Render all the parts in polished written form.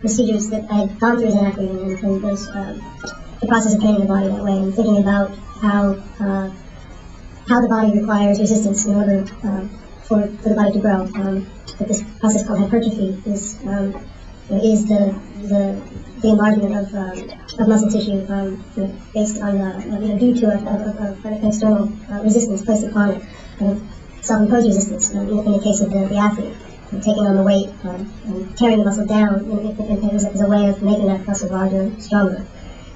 procedures that I had gone through as an athlete, and was the process of training the body that way, and thinking about how the body requires resistance in order for the body to grow. That this process called hypertrophy is the enlargement of muscle tissue based on due to an external resistance placed upon it, self-imposed resistance in the case of the athlete, taking on the weight and tearing the muscle down as a way of making that muscle larger, stronger.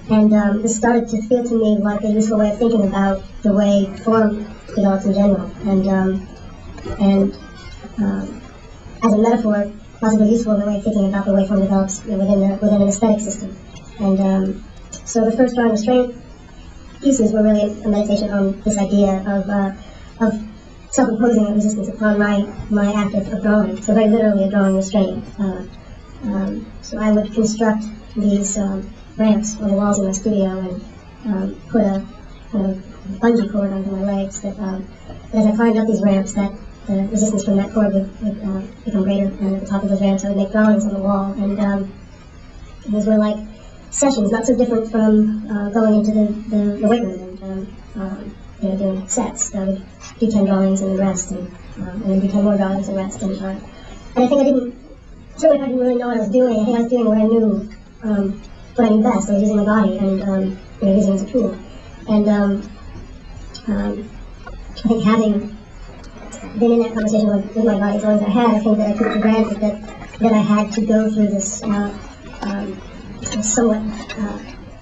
And this started to feel to me like a useful way of thinking about the way form develops in general, and as a metaphor, possibly useful in the way of thinking about the way form develops within an aesthetic system. And so the first drawing restraint pieces were really a meditation on this idea of self-imposing a resistance upon my act of drawing. So very literally a drawing restraint. So I would construct these ramps on the walls of my studio and put a bungee cord under my legs that as I climbed up these ramps, that the resistance from that cord would become greater, and at the top of those ramps I would make drawings on the wall. And these were like sessions, not so different from going into the weight room and doing sets. I would do 10 drawings and then rest, and then do 10 more drawings and rest. And I think certainly I didn't really know what I was doing. I think I was doing what I knew, what I knew best. I was using my body and using it as a tool. And I think having been in that conversation with my body as long as I had, I think that I took for granted that I had to go through this somewhat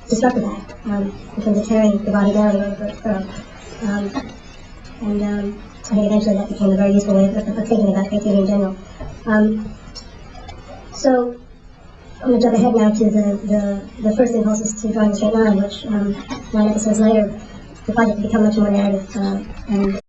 disruptive act in terms of tearing the body down in order for it to grow. I think eventually that became a very useful way of thinking about creativity in general. So I'm going to jump ahead now to the first impulses to drawing a straight line, which 9 episodes later, the project had become much more narrative and